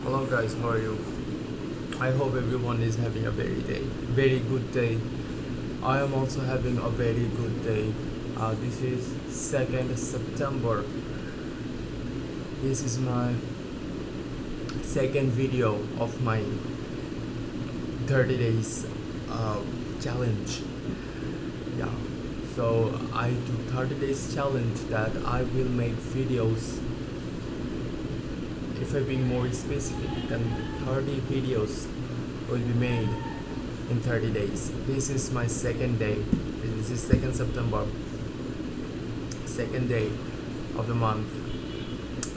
Hello guys, how are you? I hope everyone is having a very good day. I am also having a very good day. This is 2nd September. This is my second video of my 30 days uh, challenge. Yeah, so I do 30 days challenge that I will make videos. If I be more specific, then 30 videos will be made in 30 days. This is my second day. This is 2nd September, second day of the month,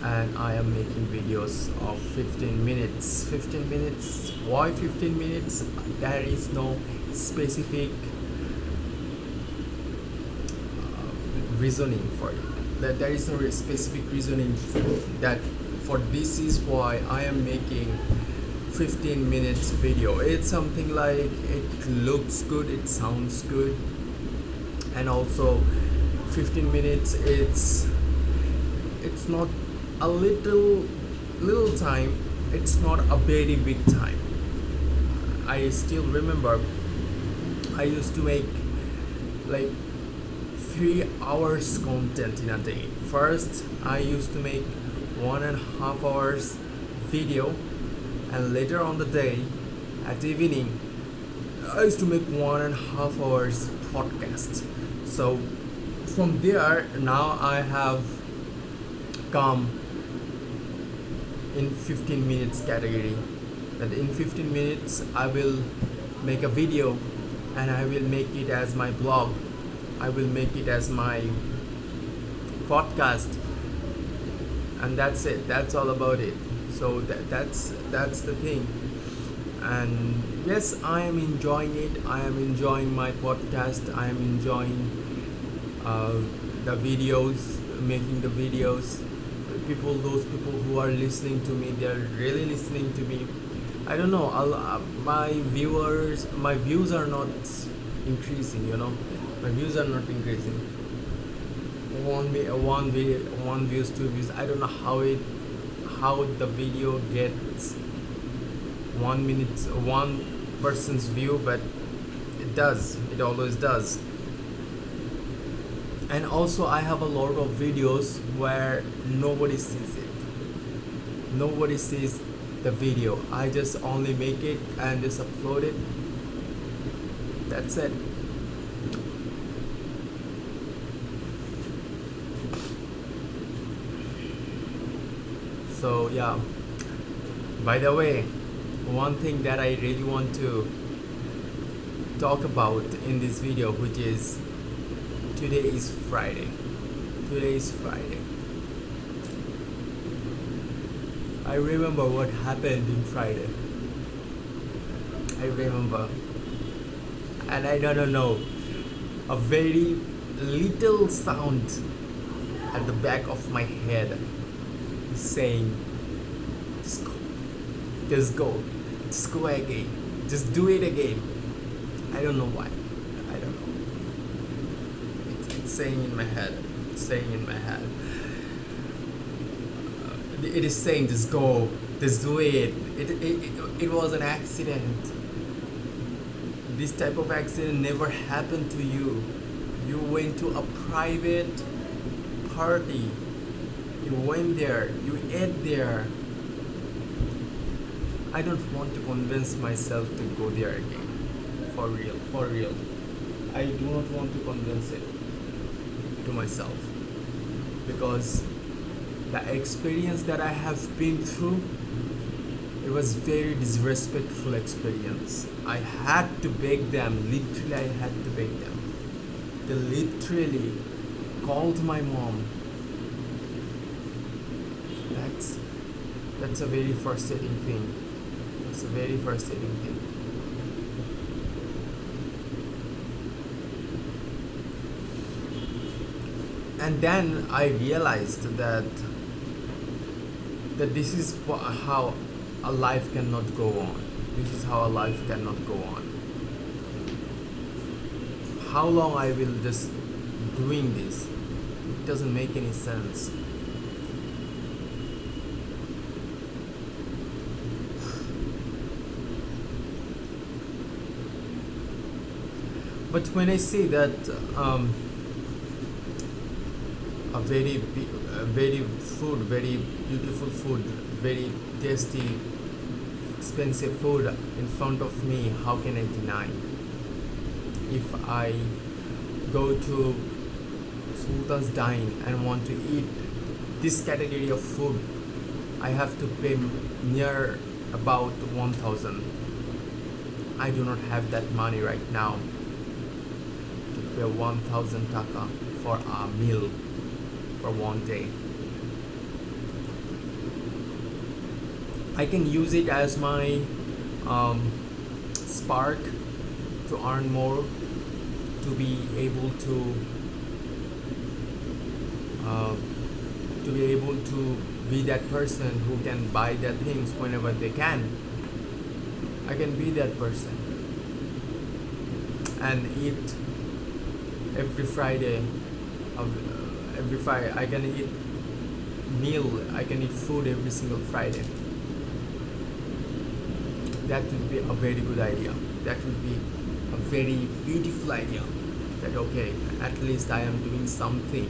and I am making videos of 15 minutes. 15 minutes. Why 15 minutes? There is no specific reasoning for it. That there is no specific reasoning that for this is why I am making 15 minutes video. It's something like it looks good, it sounds good, and also 15 minutes it's not a little time, it's not a very big time. I still remember I used to make like 3 hours content in a day. First I used to make 1.5 hours video, and later on the day at evening I used to make 1.5 hours podcast. So from there now I have come in 15 minutes category, that in 15 minutes I will make a video and I will make it as my blog, I will make it as my podcast, and that's it. That's all about it. So that's the thing. And yes, I am enjoying it. I am enjoying my podcast. I am enjoying the videos, making the videos. Those people who are listening to me, they are really listening to me. I don't know. My views are not increasing. My views are not increasing. One views, 2 views. I don't know how the video gets 1 minute, one person's view, but it always does. And also I have a lot of videos where nobody sees it, nobody sees the video. I just only make it and just upload it. That's it. So yeah, by the way, one thing that I really want to talk about in this video, which is today is Friday. I remember what happened in Friday. I remember, and I don't know, a very little sound at the back of my head saying, just go again, just do it again. I don't know why. I don't know. It's saying in my head. It is saying, just go, just do it. It was an accident. This type of accident never happened to you. You went to a private party. You went there, you ate there. I don't want to convince myself to go there again. For real. I do not want to convince it to myself, because the experience that I have been through, it was very disrespectful experience. I had to beg them, literally I had to beg them. They literally called my mom. That's a very frustrating thing. And then I realized that this is how a life cannot go on. How long I will just doing this? It doesn't make any sense. But when I see that very beautiful food, very tasty, expensive food in front of me, how can I deny? If I go to Sultan's Dine and want to eat this category of food, I have to pay near about 1000. I do not have that money right now to pay 1000 taka for a meal for one day. I can use it as my spark to earn more, to be able to be that person who can buy their things whenever they can. I can be that person and eat every Friday. I can eat meal. I can eat food every single Friday. That would be a very good idea. That would be a very beautiful idea. That okay, at least I am doing something.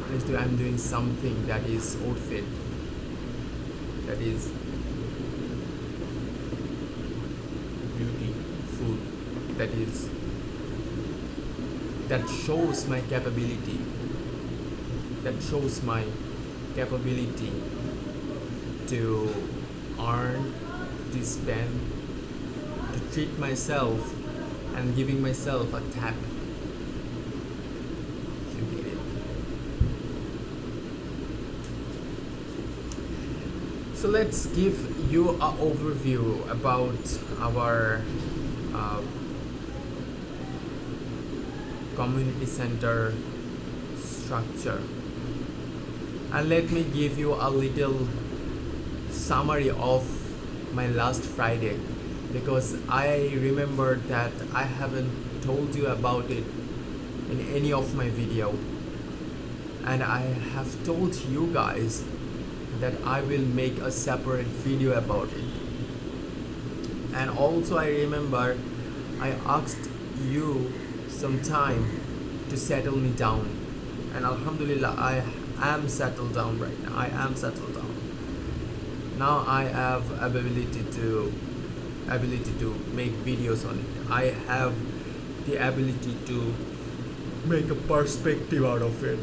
At least I am doing something that is worth it. That is beauty, food. That shows my capability. That shows my capability to earn, to spend, to treat myself, and giving myself a tap. You get it. So let's give you an overview about our community center structure, and let me give you a little summary of my last Friday, because I remember that I haven't told you about it in any of my video, and I have told you guys that I will make a separate video about it. And also I remember I asked you some time to settle me down, and Alhamdulillah I am settled down right now. I am settled down now. I have ability to make videos on it. I have the ability to make a perspective out of it.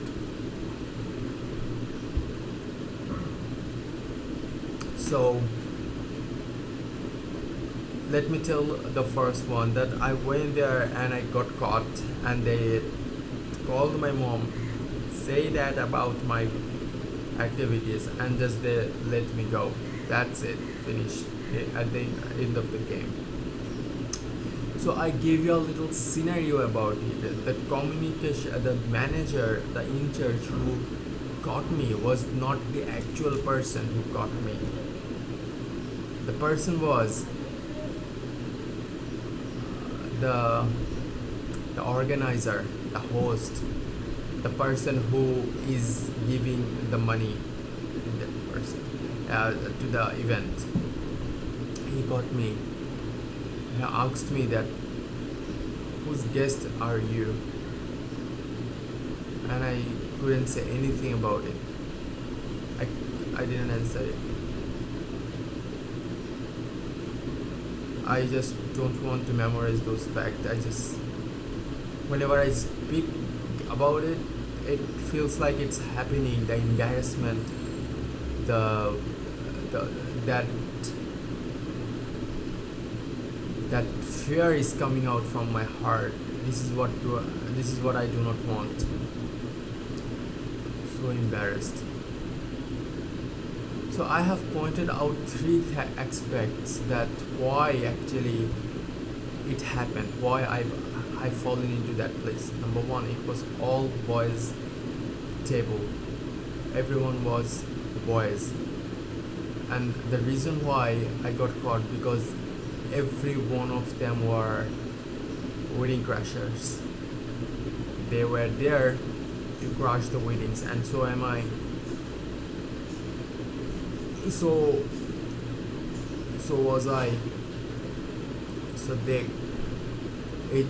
So let me tell the first one, that I went there and I got caught, and they called my mom, say that about my activities, and just they let me go. That's it, finished at the end of the game. So I gave you a little scenario about it. The communication, the manager, the in charge who caught me was not the actual person who caught me. The person was the organizer, the host, the person who is giving the money to that person, to the event. He got me. He asked me that, whose guest are you? And I couldn't say anything about it. I didn't answer it. I just don't want to memorize those facts. Whenever I speak about it, it feels like it's happening. The embarrassment, that fear is coming out from my heart. This is what I do not want. So embarrassed. So I have pointed out three aspects that why actually it happened, why I've fallen into that place. Number one, it was all boys table. Everyone was boys, and the reason why I got caught, because every one of them were wedding crashers. They were there to crash the weddings, and so am I. So was I. So it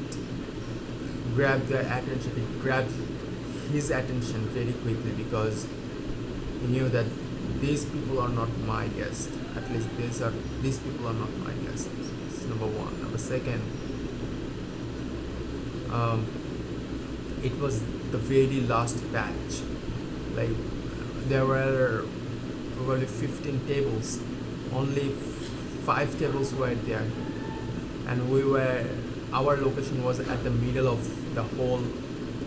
grabbed their attention. It grabbed his attention very quickly because he knew that these people are not my guests. At least these people are not my guests. This is number one. Number second, um, it was the very last batch. Like there were probably 15 tables. Only 5 tables were there, and our location was at the middle of the whole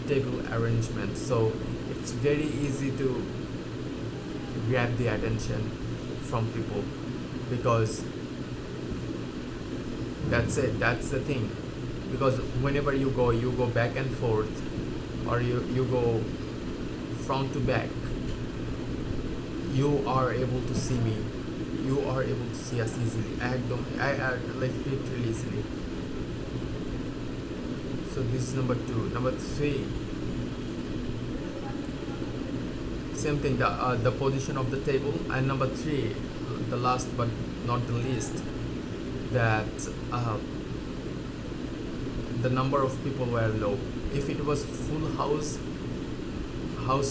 table arrangement. So it's very easy to grab the attention from people because that's it. That's the thing. Because whenever you go back and forth, or you go front to back, you are able to see me. You are able to see us easily. I like literally easily. So this is number two. Number three, same thing. The position of the table, and number three, the last but not the least, that the number of people were low. If it was full house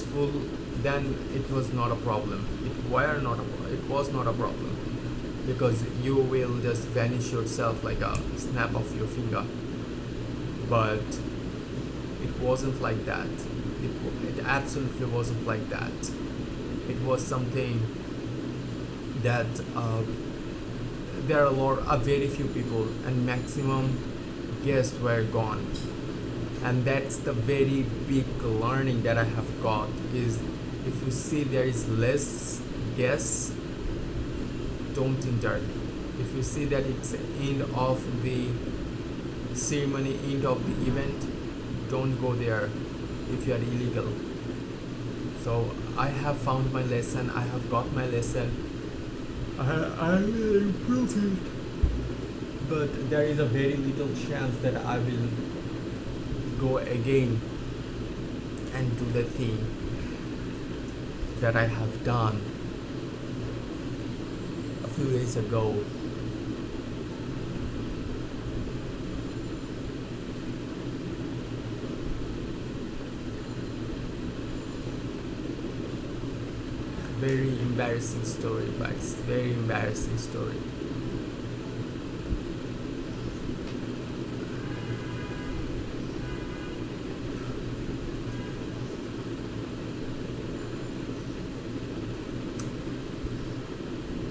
full, then it was not a problem. It was not a problem because you will just vanish yourself like a snap of your finger. But it wasn't like that. It absolutely wasn't like that. It was something that there are very few people, and maximum guests were gone. And that's the very big learning that I have got is, if you see there is less guests, don't enter. If you see that it's the end of the ceremony, end of the event, don't go there if you are illegal. So I have found my lesson. I have got my lesson. I will improve it, but there is a very little chance that I will go again and do the thing that I have done a few days ago. Very embarrassing story, guys. Very embarrassing story.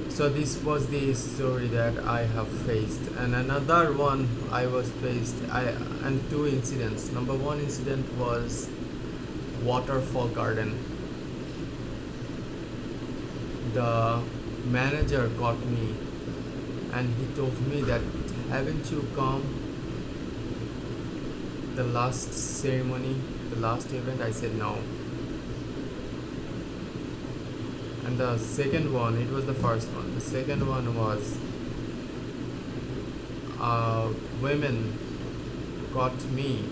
So this was the story that I have faced, and another one I was faced. And two incidents. Number one incident was waterfall garden. The manager got me and he told me that, haven't you come the last ceremony, the last event? I said no. And the second one, it was the first one. The second one was women got me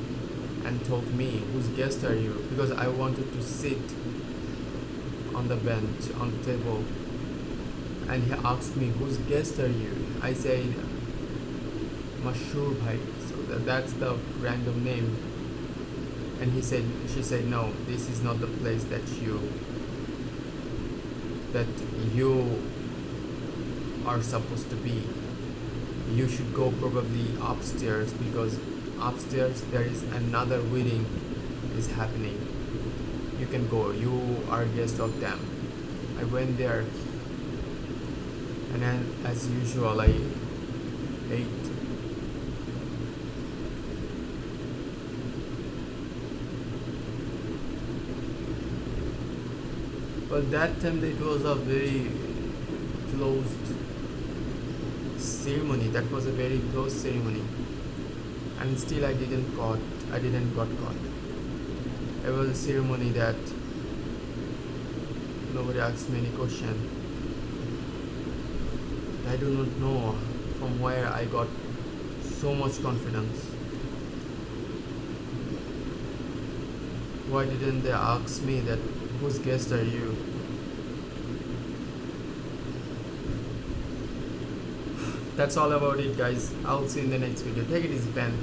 and told me, whose guest are you? Because I wanted to sit on the bench, on the table, and he asked me, whose guest are you? I said, Mashur Bhai. So that's the random name. And she said, no, this is not the place that you are supposed to be. You should go probably upstairs, because upstairs there is another wedding is happening. You can go, you are guest of them. I went there, and then as usual I ate. But that time it was a very closed ceremony. That was a very close ceremony, and still I didn't got caught. It was a ceremony that nobody asked me any question. I do not know from where I got so much confidence. Why didn't they ask me that, whose guest are you? That's all about it, guys. I'll see you in the next video. Take it easy, pen.